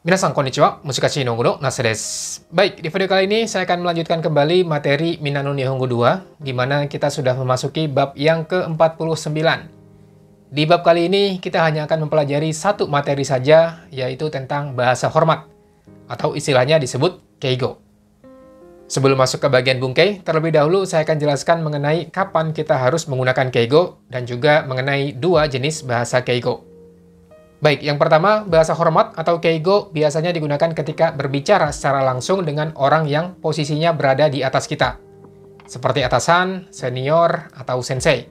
Minasan konnichiwa, Mushikashi no Nase desu. Baik, di video kali ini saya akan melanjutkan kembali materi Minano Nihongo 2, di mana kita sudah memasuki bab yang ke-49. Di bab kali ini, kita hanya akan mempelajari satu materi saja, yaitu tentang bahasa hormat, atau istilahnya disebut keigo. Sebelum masuk ke bagian bungkei, terlebih dahulu saya akan jelaskan mengenai kapan kita harus menggunakan keigo, dan juga mengenai dua jenis bahasa keigo. Baik, yang pertama, bahasa hormat atau keigo biasanya digunakan ketika berbicara secara langsung dengan orang yang posisinya berada di atas kita, seperti atasan, senior, atau sensei.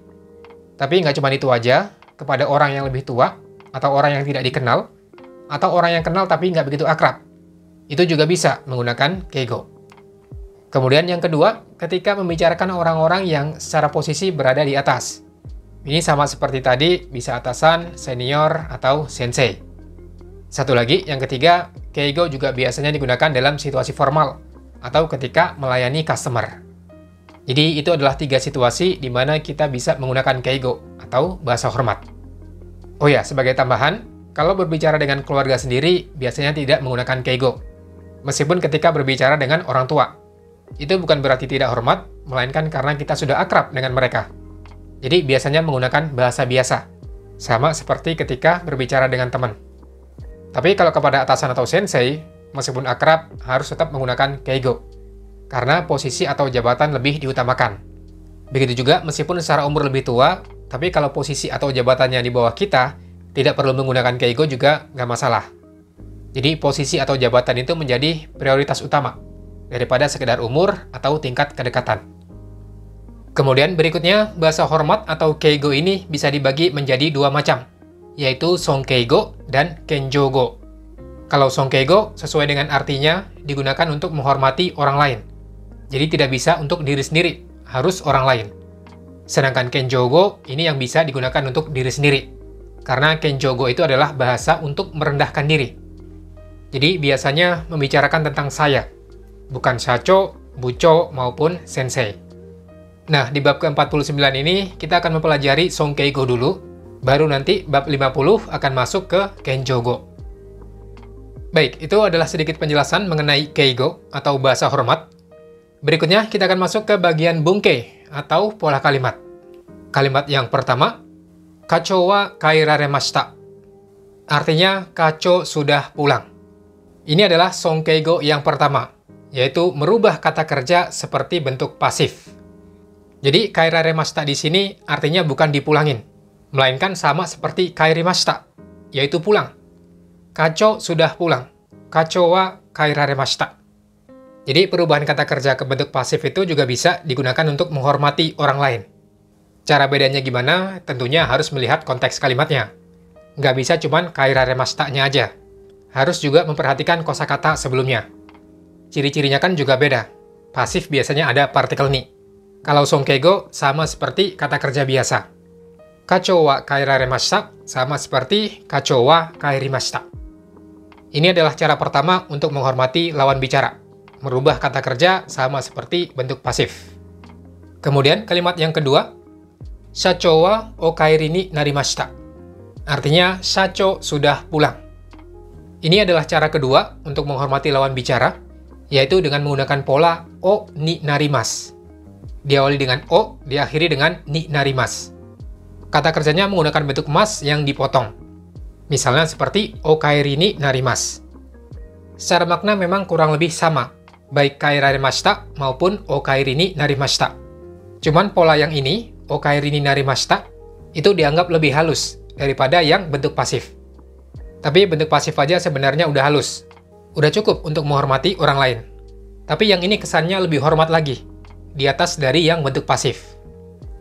Tapi nggak cuma itu aja, kepada orang yang lebih tua, atau orang yang tidak dikenal, atau orang yang kenal tapi nggak begitu akrab. Itu juga bisa menggunakan keigo. Kemudian yang kedua, ketika membicarakan orang-orang yang secara posisi berada di atas. Ini sama seperti tadi, bisa atasan, senior, atau sensei. Satu lagi, yang ketiga, keigo juga biasanya digunakan dalam situasi formal, atau ketika melayani customer. Jadi itu adalah tiga situasi di mana kita bisa menggunakan keigo, atau bahasa hormat. Oh ya, sebagai tambahan, kalau berbicara dengan keluarga sendiri, biasanya tidak menggunakan keigo. Meskipun ketika berbicara dengan orang tua. Itu bukan berarti tidak hormat, melainkan karena kita sudah akrab dengan mereka. Jadi biasanya menggunakan bahasa biasa, sama seperti ketika berbicara dengan teman. Tapi kalau kepada atasan atau sensei, meskipun akrab, harus tetap menggunakan keigo, karena posisi atau jabatan lebih diutamakan. Begitu juga meskipun secara umur lebih tua, tapi kalau posisi atau jabatannya di bawah kita, tidak perlu menggunakan keigo juga nggak masalah. Jadi posisi atau jabatan itu menjadi prioritas utama, daripada sekedar umur atau tingkat kedekatan. Kemudian berikutnya, bahasa hormat atau keigo ini bisa dibagi menjadi dua macam, yaitu songkeigo dan kenjogo. Kalau songkeigo, sesuai dengan artinya, digunakan untuk menghormati orang lain. Jadi tidak bisa untuk diri sendiri, harus orang lain. Sedangkan kenjogo, ini yang bisa digunakan untuk diri sendiri. Karena kenjogo itu adalah bahasa untuk merendahkan diri. Jadi biasanya membicarakan tentang saya, bukan shacho, bucho, maupun sensei. Nah, di bab ke-49 ini, kita akan mempelajari songkeigo dulu, baru nanti bab 50 akan masuk ke kenjogo. Baik, itu adalah sedikit penjelasan mengenai keigo atau bahasa hormat. Berikutnya, kita akan masuk ke bagian bungkei atau pola kalimat. Kalimat yang pertama, kacho wa kairaremashita. Artinya, kacho sudah pulang. Ini adalah songkeigo yang pertama, yaitu merubah kata kerja seperti bentuk pasif. Jadi, kairaremashita di sini artinya bukan dipulangin, melainkan sama seperti kairimashita, yaitu pulang. Kacho sudah pulang. Kacho wa kairaremashita. Jadi, perubahan kata kerja ke bentuk pasif itu juga bisa digunakan untuk menghormati orang lain. Cara bedanya gimana? Tentunya harus melihat konteks kalimatnya. Nggak bisa cuman kairaremashita-nya aja. Harus juga memperhatikan kosakata sebelumnya. Ciri-cirinya kan juga beda. Pasif biasanya ada partikel ni. Kalau songkeigo sama seperti kata kerja biasa. Kacho wa kairaremashita sama seperti kacho wa kairimashita. Ini adalah cara pertama untuk menghormati lawan bicara. Merubah kata kerja sama seperti bentuk pasif. Kemudian kalimat yang kedua, shacho wa okaeri ni narimashita. Artinya shacho sudah pulang. Ini adalah cara kedua untuk menghormati lawan bicara, yaitu dengan menggunakan pola o ni narimasu. Diawali dengan o, diakhiri dengan ni narimasu. Kata kerjanya menggunakan bentuk mas yang dipotong. Misalnya seperti o kaeri ni narimasu. Secara makna memang kurang lebih sama, baik kairaremashita maupun o kaeri ni narimashita. Cuman pola yang ini, o kaeri ni narimashita, itu dianggap lebih halus daripada yang bentuk pasif. Tapi bentuk pasif aja sebenarnya udah halus. Udah cukup untuk menghormati orang lain. Tapi yang ini kesannya lebih hormat lagi, di atas dari yang bentuk pasif.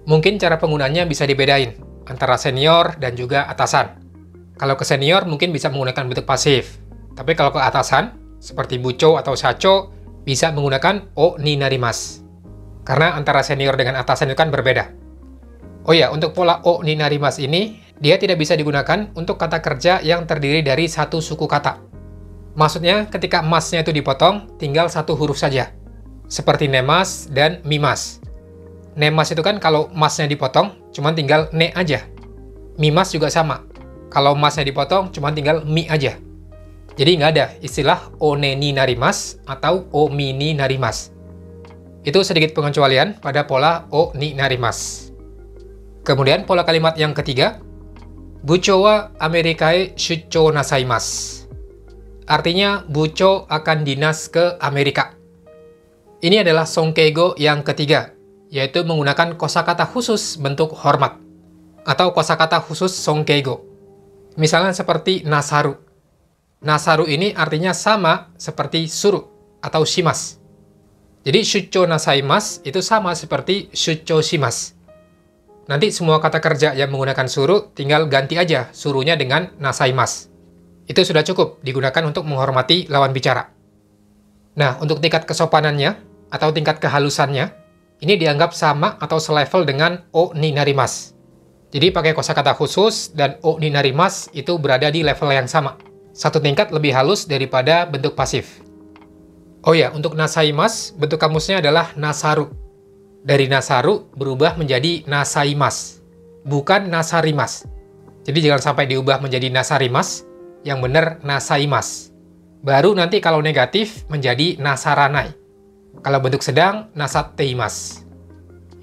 Mungkin cara penggunaannya bisa dibedain antara senior dan juga atasan. Kalau ke senior mungkin bisa menggunakan bentuk pasif. Tapi kalau ke atasan, seperti bucho atau shacho, bisa menggunakan o ni narimasu. Karena antara senior dengan atasan itu kan berbeda. Oh ya, untuk pola o ni narimasu ini, dia tidak bisa digunakan untuk kata kerja yang terdiri dari satu suku kata. Maksudnya, ketika masnya itu dipotong, tinggal satu huruf saja. Seperti nemas dan mimas. Nemas itu kan kalau masnya dipotong, cuma tinggal ne aja. Mimas juga sama. Kalau masnya dipotong, cuma tinggal mi aja. Jadi nggak ada istilah one ni narimas atau omi ni narimas. Itu sedikit pengecualian pada pola o ni narimas. Kemudian pola kalimat yang ketiga, bucho wa Amerikae shuchou nasaimasu. Artinya, bucho akan dinas ke Amerika. Ini adalah songkeigo yang ketiga, yaitu menggunakan kosakata khusus bentuk hormat, atau kosakata khusus songkeigo. Misalnya seperti nasaru. Nasaru ini artinya sama seperti suru atau shimas. Jadi shuchou nasaimasu itu sama seperti shuchou shimasu. Nanti semua kata kerja yang menggunakan suru tinggal ganti aja surunya dengan nasaimasu. Itu sudah cukup digunakan untuk menghormati lawan bicara. Nah, untuk tingkat kesopanannya atau tingkat kehalusannya, ini dianggap sama atau selevel dengan o ni narimasu. Jadi pakai kosakata khusus dan o ni narimasu itu berada di level yang sama. Satu tingkat lebih halus daripada bentuk pasif. Oh ya, untuk nasaimasu, bentuk kamusnya adalah nasaru. Dari nasaru berubah menjadi nasaimasu, bukan nasarimasu. Jadi jangan sampai diubah menjadi nasarimasu, yang benar nasaimasu. Baru nanti kalau negatif menjadi nasaranai. Kalau bentuk sedang, nasatteimasu.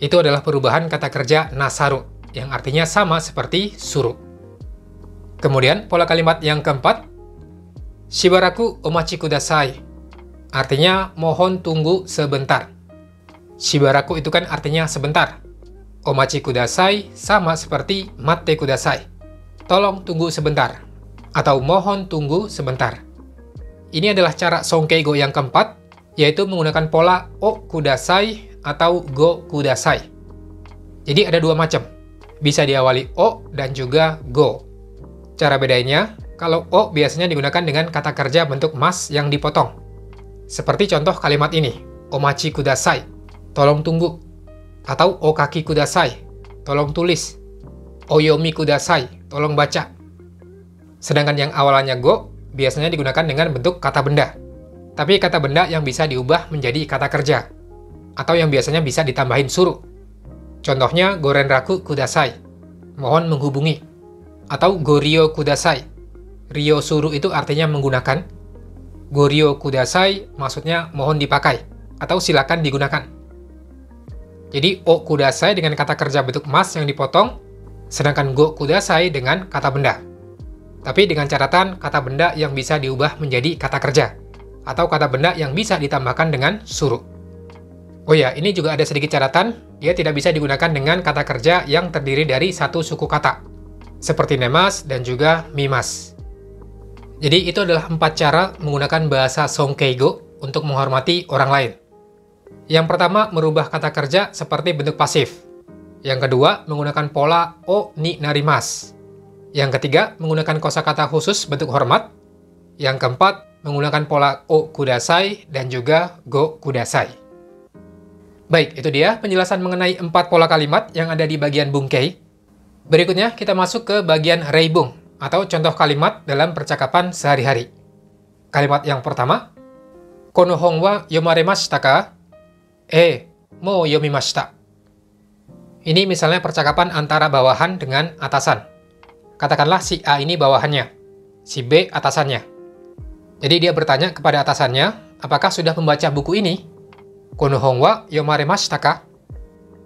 Itu adalah perubahan kata kerja nasaru, yang artinya sama seperti suru. Kemudian pola kalimat yang keempat, shibaraku omachi kudasai. Artinya, mohon tunggu sebentar. Shibaraku itu kan artinya sebentar. Omachi kudasai sama seperti matte kudasai. Tolong tunggu sebentar. Atau mohon tunggu sebentar. Ini adalah cara songkeigo yang keempat, yaitu menggunakan pola o kudasai atau go kudasai. Jadi ada dua macam. Bisa diawali o dan juga go. Cara bedanya, kalau o biasanya digunakan dengan kata kerja bentuk mas yang dipotong. Seperti contoh kalimat ini, omachi kudasai, tolong tunggu. Atau okaki kudasai, tolong tulis. Oyomi kudasai, tolong baca. Sedangkan yang awalannya go, biasanya digunakan dengan bentuk kata benda. Tapi kata benda yang bisa diubah menjadi kata kerja. Atau yang biasanya bisa ditambahin suru. Contohnya, gorenraku kudasai, mohon menghubungi. Atau gorio kudasai. Rio suru itu artinya menggunakan. Gorio kudasai maksudnya mohon dipakai atau silakan digunakan. Jadi o kudasai dengan kata kerja bentuk mas yang dipotong, sedangkan go kudasai dengan kata benda. Tapi dengan catatan kata benda yang bisa diubah menjadi kata kerja atau kata benda yang bisa ditambahkan dengan suru. Oh ya, ini juga ada sedikit catatan, dia tidak bisa digunakan dengan kata kerja yang terdiri dari satu suku kata, seperti nemas dan juga mimas. Jadi itu adalah 4 cara menggunakan bahasa songkeigo untuk menghormati orang lain. Yang pertama, merubah kata kerja seperti bentuk pasif. Yang kedua, menggunakan pola o ni narimasu. Yang ketiga, menggunakan kosakata khusus bentuk hormat. Yang keempat, menggunakan pola o kudasai dan juga go kudasai. Baik, itu dia penjelasan mengenai 4 pola kalimat yang ada di bagian bungkei. Berikutnya, kita masuk ke bagian reibung, atau contoh kalimat dalam percakapan sehari-hari. Kalimat yang pertama, kono hon wa yomaremashita ka? Mou yomimashita. Ini misalnya percakapan antara bawahan dengan atasan. Katakanlah si A ini bawahannya, si B atasannya. Jadi dia bertanya kepada atasannya, apakah sudah membaca buku ini? Kono hon wa yomaremashita ka?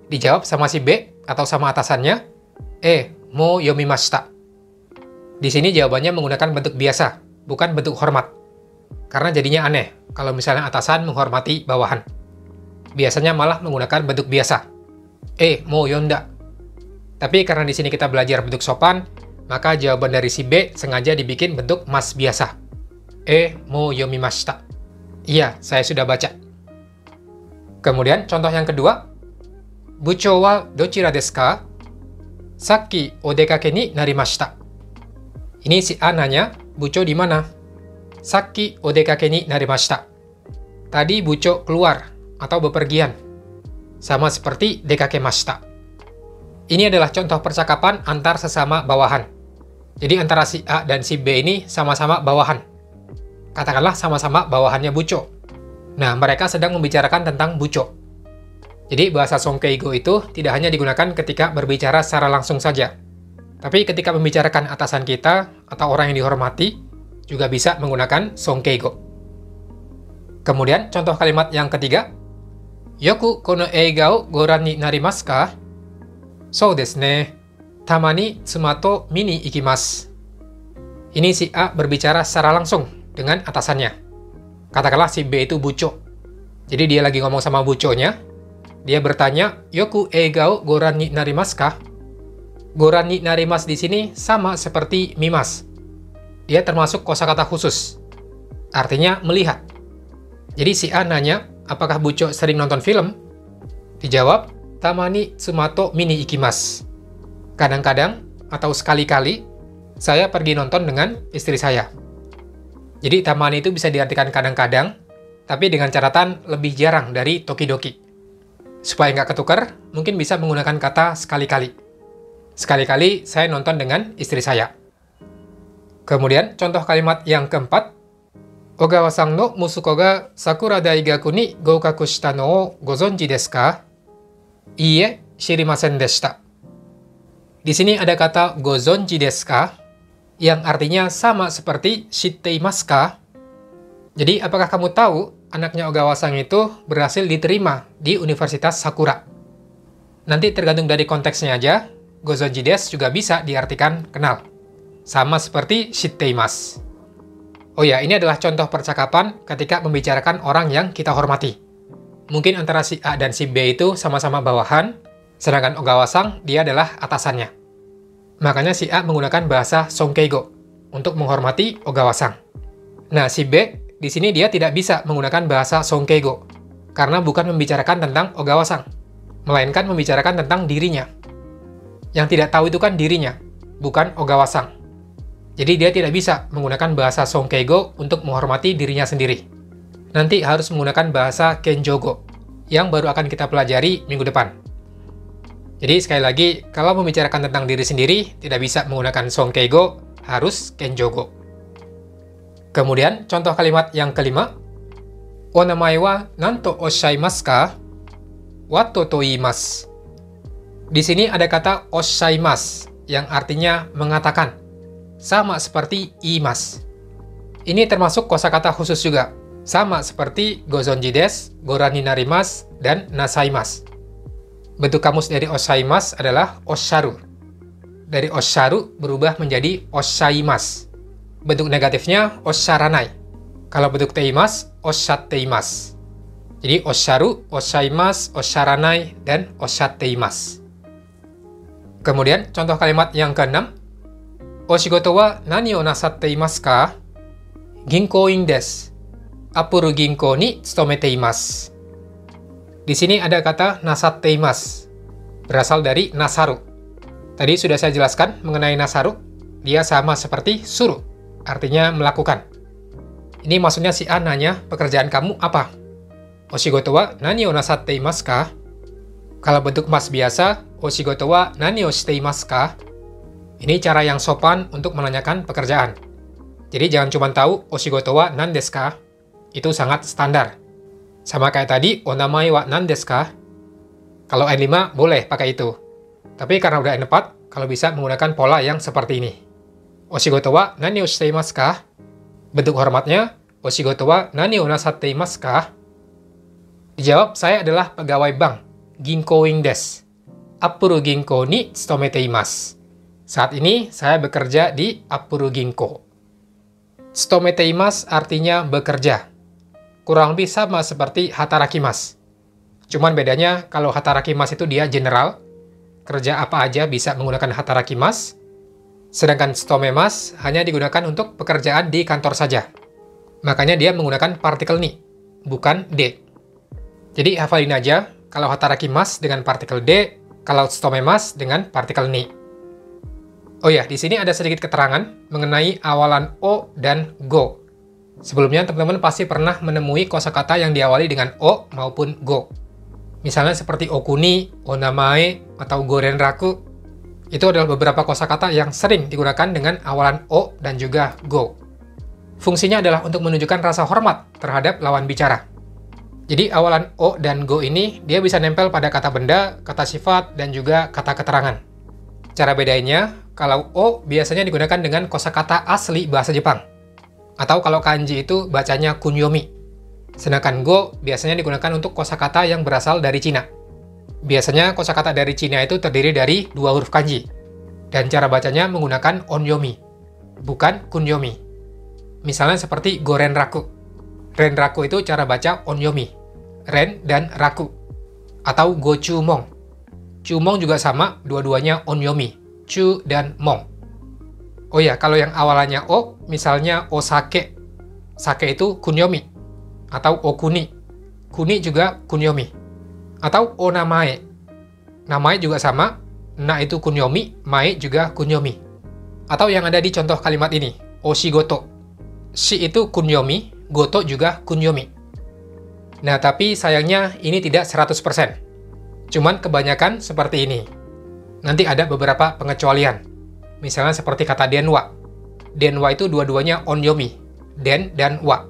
Dijawab sama si B atau sama atasannya, mou yomimashita. Di sini jawabannya menggunakan bentuk biasa, bukan bentuk hormat. Karena jadinya aneh kalau misalnya atasan menghormati bawahan. Biasanya malah menggunakan bentuk biasa. Mou yonda. Tapi karena di sini kita belajar bentuk sopan, maka jawaban dari si B sengaja dibikin bentuk mas biasa. Mou yomimashita. Iya, saya sudah baca. Kemudian contoh yang kedua, buchou wa dochira desu ka? Sakki odekake ni narimashita. Ini si A nanya, bucho di mana? Sakki odekake ni narimashita. Tadi bucho keluar atau bepergian. Sama seperti dekakemashita. Ini adalah contoh percakapan antar sesama bawahan. Jadi antara si A dan si B ini sama-sama bawahan. Katakanlah sama-sama bawahannya bucho. Nah, mereka sedang membicarakan tentang bucho. Jadi bahasa songkeigo itu tidak hanya digunakan ketika berbicara secara langsung saja. Tapi ketika membicarakan atasan kita atau orang yang dihormati, juga bisa menggunakan sonkeigo. Kemudian contoh kalimat yang ketiga, Yoku kono eiga o goran ni narimasu ka? Sou desu ne. Tama ni tsuma to mini ikimasu. Ini si A berbicara secara langsung dengan atasannya. Katakanlah si B itu buco. Jadi dia lagi ngomong sama buconya. Dia bertanya, Yoku eiga o goran ni narimasu ka? Goran ni narimasu di sini sama seperti mimas. Dia termasuk kosakata khusus. Artinya melihat. Jadi si A nanya, apakah buco sering nonton film? Dijawab, tamani tsumato mini ikimasu. Kadang-kadang atau sekali-kali saya pergi nonton dengan istri saya. Jadi tamani itu bisa diartikan kadang-kadang, tapi dengan catatan lebih jarang dari tokidoki. Supaya nggak ketukar, mungkin bisa menggunakan kata sekali-kali. Sekali-kali saya nonton dengan istri saya. Kemudian contoh kalimat yang keempat, Ogawa-san no musuko ga Sakura Daigaku ni goukaku shita no o gozonji desu ka? Iie, shirimasen deshita. Di sini ada kata gozonji desu ka yang artinya sama seperti shitteimasu ka? Jadi apakah kamu tahu anaknya Ogawa-san itu berhasil diterima di Universitas Sakura? Nanti tergantung dari konteksnya aja, gozonji desu juga bisa diartikan kenal. Sama seperti shitteimasu. Oh ya, ini adalah contoh percakapan ketika membicarakan orang yang kita hormati. Mungkin antara si A dan si B itu sama-sama bawahan, sedangkan Ogawa-san dia adalah atasannya. Makanya si A menggunakan bahasa sonkeigo untuk menghormati Ogawa-san. Nah, si B di sini dia tidak bisa menggunakan bahasa sonkeigo karena bukan membicarakan tentang Ogawa-san, melainkan membicarakan tentang dirinya. Yang tidak tahu itu kan dirinya, bukan Ogawa-san. Jadi dia tidak bisa menggunakan bahasa sonkeigo untuk menghormati dirinya sendiri. Nanti harus menggunakan bahasa kenjogo, yang baru akan kita pelajari minggu depan. Jadi sekali lagi, kalau membicarakan tentang diri sendiri, tidak bisa menggunakan sonkeigo, harus kenjogo. Kemudian, contoh kalimat yang kelima, O namae wa nanto oshaimasu ka? Wato to iimasu. Di sini ada kata oshaimasu, yang artinya mengatakan. Sama seperti iimasu. Ini termasuk kosakata khusus juga. Sama seperti gozonji desu, goran ni narimasu, dan nasaimasu. Bentuk kamus dari oshaimasu adalah osharu. Dari osharu berubah menjadi oshaimasu. Bentuk negatifnya osharanai. Kalau bentuk teimasu, oshatteimasu. Jadi osharu, oshaimasu, osharanai, dan oshatteimasu. Kemudian contoh kalimat yang keenam, Oshigoto wa nani o nasatte imasu ka? Ginkouin desu. Apuru ginkou ni tsutomete imasu. Di sini ada kata nasatte imasu, berasal dari nasaru. Tadi sudah saya jelaskan mengenai nasaru, dia sama seperti suru, artinya melakukan. Ini maksudnya si A nanya, pekerjaan kamu apa? Oshigoto wa nani o nasatte imasu ka? Kalau bentuk mas biasa, Oshigoto wa nani o shite imasu ka? Ini cara yang sopan untuk menanyakan pekerjaan. Jadi jangan cuma tahu oshigoto wa nan desu ka? Itu sangat standar. Sama kayak tadi, o namae wa nan desu ka? Kalau N5 boleh pakai itu. Tapi karena udah N4, kalau bisa menggunakan pola yang seperti ini. Oshigoto wa nani o shite imasu ka? Bentuk hormatnya, oshigoto wa nani o nasatte imasu ka? Dijawab, saya adalah pegawai bank. Ginkouin desu. Apuru ginkou ni tsutomete imasu. Saat ini, saya bekerja di Apuru Ginko. Tsutomete imasu artinya bekerja. Kurang lebih sama seperti hatarakimasu. Cuman bedanya, kalau hatarakimasu itu dia general, kerja apa aja bisa menggunakan hatarakimasu, sedangkan tsutomemasu hanya digunakan untuk pekerjaan di kantor saja. Makanya dia menggunakan partikel ni, bukan de. Jadi hafalin aja, kalau hatarakimasu dengan partikel de, kalau tsutomemasu dengan partikel ni. Oh ya, di sini ada sedikit keterangan mengenai awalan o dan go. Sebelumnya teman-teman pasti pernah menemui kosakata yang diawali dengan o maupun go. Misalnya seperti okuni, onamae, atau gorenraku. Itu adalah beberapa kosakata yang sering digunakan dengan awalan o dan juga go. Fungsinya adalah untuk menunjukkan rasa hormat terhadap lawan bicara. Jadi awalan o dan go ini dia bisa nempel pada kata benda, kata sifat, dan juga kata keterangan. Cara bedanya, kalau o biasanya digunakan dengan kosakata asli bahasa Jepang. Atau kalau kanji itu bacanya kunyomi. Sedangkan go biasanya digunakan untuk kosakata yang berasal dari Cina. Biasanya kosakata dari Cina itu terdiri dari 2 huruf kanji. Dan cara bacanya menggunakan onyomi, bukan kunyomi. Misalnya seperti gorenraku. Renraku itu cara baca onyomi. Ren dan raku. Atau gochumong. Chumong juga sama, dua-duanya onyomi. Chu dan mong. Oh ya, kalau yang awalannya o, misalnya osake. Sake itu kunyomi. Atau okuni. Kuni juga kunyomi. Atau onamae. Namae juga sama. Na itu kunyomi, mae juga kunyomi. Atau yang ada di contoh kalimat ini, oshigoto. Shi itu kunyomi, goto juga kunyomi. Nah, tapi sayangnya ini tidak 100%. Cuman kebanyakan seperti ini. Nanti ada beberapa pengecualian. Misalnya seperti kata denwa. Denwa itu dua-duanya onyomi, den dan wa.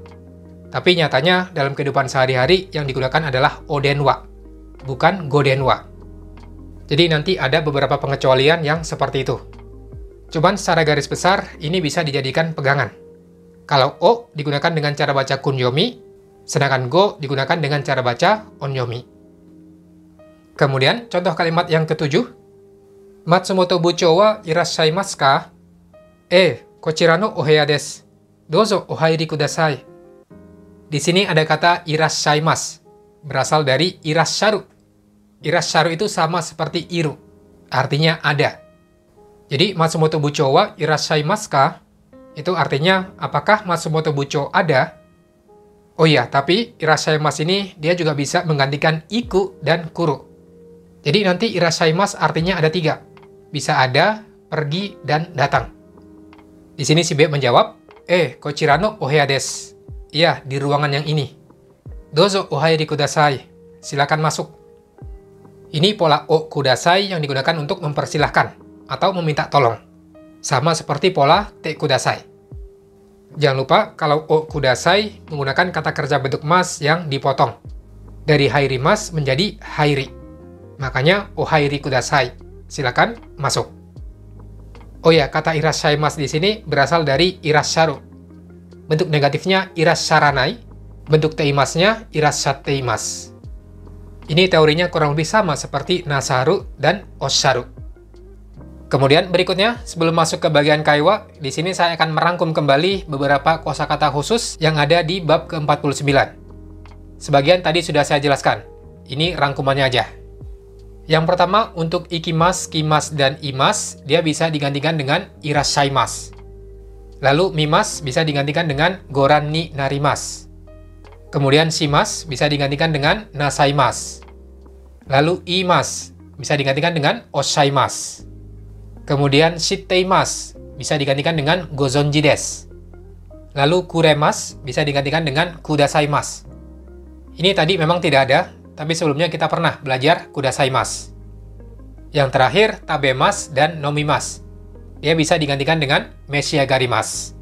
Tapi nyatanya dalam kehidupan sehari-hari yang digunakan adalah odenwa, bukan godenwa. Jadi nanti ada beberapa pengecualian yang seperti itu. Cuman secara garis besar ini bisa dijadikan pegangan. Kalau o digunakan dengan cara baca kunyomi, sedangkan go digunakan dengan cara baca onyomi. Kemudian, contoh kalimat yang ketujuh. Matsumoto buchou wa irashaimasu ka? Kochira no oheya desu. Dozo ohairi kudasai. Di sini ada kata irashaimasu, berasal dari irasharu. Irasharu itu sama seperti iru, artinya ada. Jadi, Matsumoto buchou wa irashaimasu ka? Itu artinya, apakah Matsumoto buchou ada? Oh iya, tapi irashaimasu ini dia juga bisa menggantikan iku dan kuru. Jadi nanti irashaimasu artinya ada 3. Bisa ada, pergi, dan datang. Di sini si B menjawab, kochira no oheya desu. Iya, di ruangan yang ini. Dozo ohairi kudasai. Silakan masuk. Ini pola o kudasai yang digunakan untuk mempersilahkan atau meminta tolong. Sama seperti pola te kudasai. Jangan lupa kalau o kudasai menggunakan kata kerja bentuk mas yang dipotong. Dari hairimasu menjadi hairi. Makanya ohairi kudasai. Silakan masuk. Oh ya, kata irashaimasu di sini berasal dari irasharu. Bentuk negatifnya irasharanai, bentuk teimasnya irashateimasu. Ini teorinya kurang lebih sama seperti nasaru dan osharu. Kemudian berikutnya, sebelum masuk ke bagian kaiwa, di sini saya akan merangkum kembali beberapa kosakata khusus yang ada di bab ke-49. Sebagian tadi sudah saya jelaskan. Ini rangkumannya aja. Yang pertama, untuk ikimas, kimas, dan imas, dia bisa digantikan dengan irashaimasu. Lalu mimas bisa digantikan dengan goran ni narimasu. Kemudian shimasu bisa digantikan dengan nasaimasu. Lalu imasu bisa digantikan dengan oshaimasu. Kemudian shitteimasu bisa digantikan dengan gozonji desu. Lalu kuremasu bisa digantikan dengan kudasaimasu. Ini tadi memang tidak ada, tapi sebelumnya kita pernah belajar kudasaimasu. Yang terakhir, tabemas dan nomimas. Dia bisa digantikan dengan meshiagarimasu.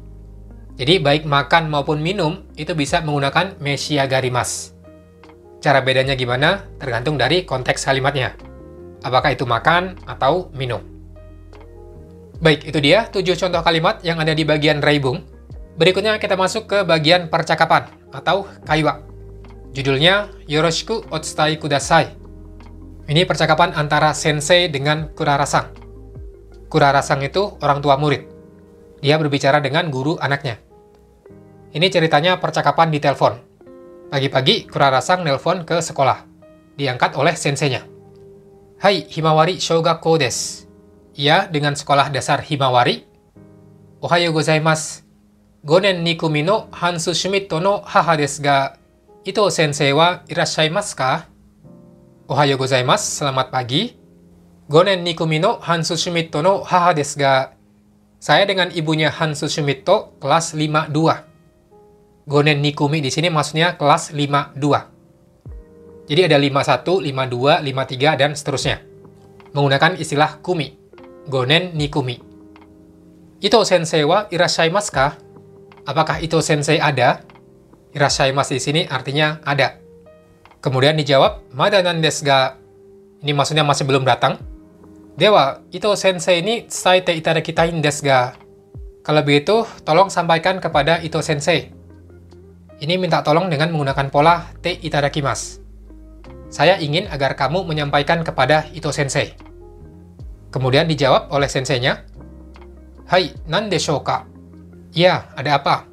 Jadi baik makan maupun minum itu bisa menggunakan meshiagarimasu. Cara bedanya gimana? Tergantung dari konteks kalimatnya. Apakah itu makan atau minum. Baik, itu dia 7 contoh kalimat yang ada di bagian reibung. Berikutnya kita masuk ke bagian percakapan atau kaiwa. Judulnya Yoroshiku Otsutai Kudasai. Ini percakapan antara sensei dengan kurarasang. Kurarasang itu orang tua murid. Dia berbicara dengan guru anaknya. Ini ceritanya percakapan di telepon. Pagi-pagi kurarasang nelpon ke sekolah. Diangkat oleh senseinya. Hai, Himawari Shougakou desu. Iya, dengan sekolah dasar Himawari. Ohayo gozaimasu. Gonen nikumi no Hansu Schmidt no haha desu ga, Ito sensei wa irashaimasu ka? Ohayo gozaimasu, selamat pagi. Gonen nikumi no Hansu Schmidt no haha desu ga. Saya dengan ibunya Hansu Schmidt kelas 52. Gonen nikumi di sini maksudnya kelas 52. Jadi ada 51, 52, 53 dan seterusnya. Menggunakan istilah kumi. Gonen nikumi. Ito sensei wa irashaimasu ka? Apakah Ito sensei ada? Irashaimasu di sini artinya ada. Kemudian dijawab, mada nan desu ga. Ini maksudnya masih belum datang. Dewa, Ito sensei ni tsutaete itadakitai desu ga. Kalau begitu, tolong sampaikan kepada Ito Sensei. Ini minta tolong dengan menggunakan pola te itadakimasu. Saya ingin agar kamu menyampaikan kepada Ito Sensei. Kemudian dijawab oleh senseinya, Hai, nan deshou ka? Ya, ada apa?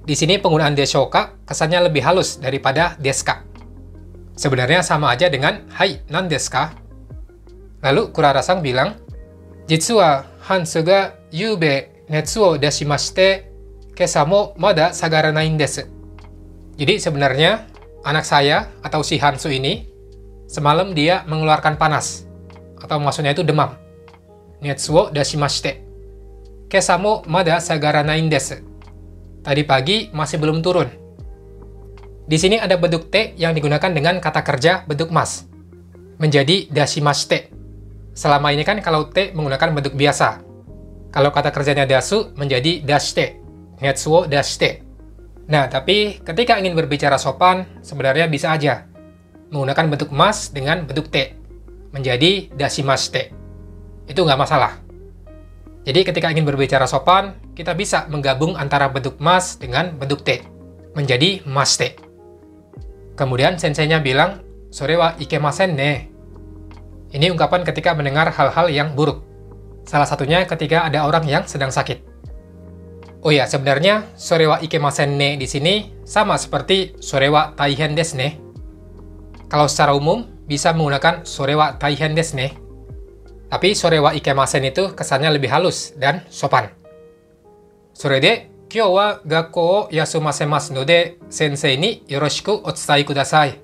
Di sini penggunaan deshou ka kesannya lebih halus daripada desu ka. Sebenarnya sama aja dengan Hai, nan desu ka? Lalu Kurara-san bilang, Jitsu wa Hansu ga yube netsu o dashimashite, kesa mo mada sagaranain desu. Jadi sebenarnya anak saya atau si Hansu ini semalam dia mengeluarkan panas atau maksudnya itu demam. Netsu o dashimashite, kesa mo mada sagaranain desu. Tadi pagi masih belum turun. Di sini ada bentuk te yang digunakan dengan kata kerja bentuk mas menjadi dashimashite. Selama ini kan kalau te menggunakan bentuk biasa. Kalau kata kerjanya dasu menjadi dashite, netsu wo dashite. Nah, tapi ketika ingin berbicara sopan, sebenarnya bisa aja menggunakan bentuk mas dengan bentuk te, menjadi dashimashite. Itu nggak masalah. Jadi ketika ingin berbicara sopan, kita bisa menggabung antara bentuk mas dengan bentuk te, menjadi mashite. Kemudian senseinya bilang, sore wa ikemasen ne. Ini ungkapan ketika mendengar hal-hal yang buruk. Salah satunya ketika ada orang yang sedang sakit. Oh ya, sebenarnya sore wa ikemasen ne di sini sama seperti sore wa taihen desu ne. Kalau secara umum bisa menggunakan sore wa taihen desu ne. Tapi sore wa ikemasen itu kesannya lebih halus dan sopan. Sore de kyou wa gakkou o yasumasemasu node sensei ni yoroshiku otsutei kudasai.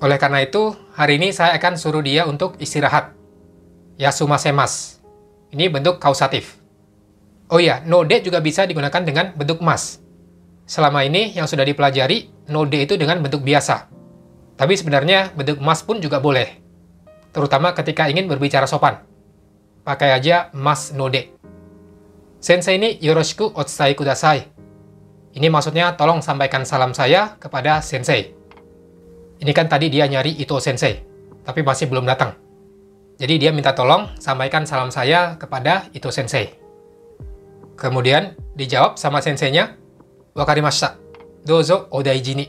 Oleh karena itu, hari ini saya akan suruh dia untuk istirahat. Yasumasemasu. Ini bentuk kausatif. Oh ya, node juga bisa digunakan dengan bentuk mas. Selama ini yang sudah dipelajari, node itu dengan bentuk biasa. Tapi sebenarnya bentuk mas pun juga boleh. Terutama ketika ingin berbicara sopan. Pakai aja mas node. Sensei ni yoroshiku otsutei kudasai. Ini maksudnya tolong sampaikan salam saya kepada sensei. Ini kan tadi dia nyari Ito Sensei, tapi masih belum datang. Jadi dia minta tolong sampaikan salam saya kepada Ito Sensei. Kemudian dijawab sama senseinya, Wakarimashita, dozo odaiji ni.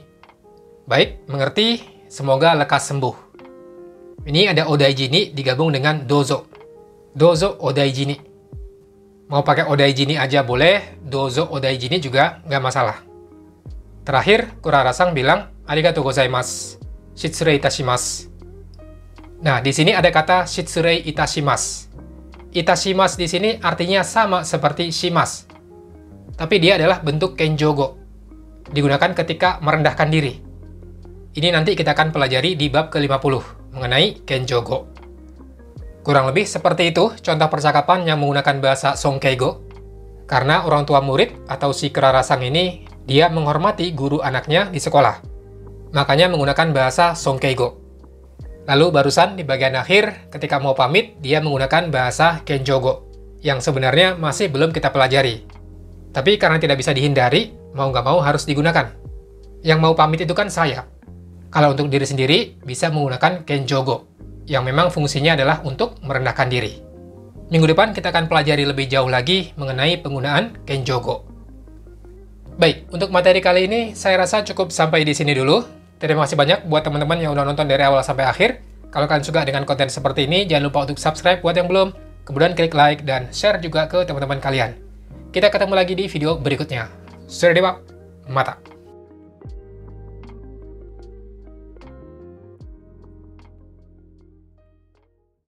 Baik, mengerti, semoga lekas sembuh. Ini ada odaiji ni digabung dengan dozo. Dozo odaiji ni. Mau pakai odaiji ni aja boleh, dozo odaiji ni juga nggak masalah. Terakhir, Kurara-san bilang, arigatou gozaimasu, shitsurei itashimasu. Nah, di sini ada kata shitsurei itashimasu. Itashimasu di sini artinya sama seperti shimasu. Tapi dia adalah bentuk kenjogo. Digunakan ketika merendahkan diri. Ini nanti kita akan pelajari di bab ke-50 mengenai kenjogo. Kurang lebih seperti itu contoh percakapan yang menggunakan bahasa Sonkeigo. Karena orang tua murid atau si Kurara-san ini dia menghormati guru anaknya di sekolah. Makanya menggunakan bahasa Sonkeigo. Lalu barusan di bagian akhir, ketika mau pamit, dia menggunakan bahasa Kenjogo, yang sebenarnya masih belum kita pelajari. Tapi karena tidak bisa dihindari, mau nggak mau harus digunakan. Yang mau pamit itu kan saya. Kalau untuk diri sendiri, bisa menggunakan Kenjogo, yang memang fungsinya adalah untuk merendahkan diri. Minggu depan kita akan pelajari lebih jauh lagi mengenai penggunaan Kenjogo. Baik, untuk materi kali ini, saya rasa cukup sampai di sini dulu. Terima kasih banyak buat teman-teman yang udah nonton dari awal sampai akhir. Kalau kalian suka dengan konten seperti ini, jangan lupa untuk subscribe buat yang belum. Kemudian klik like dan share juga ke teman-teman kalian. Kita ketemu lagi di video berikutnya. Sudah dewa, mata.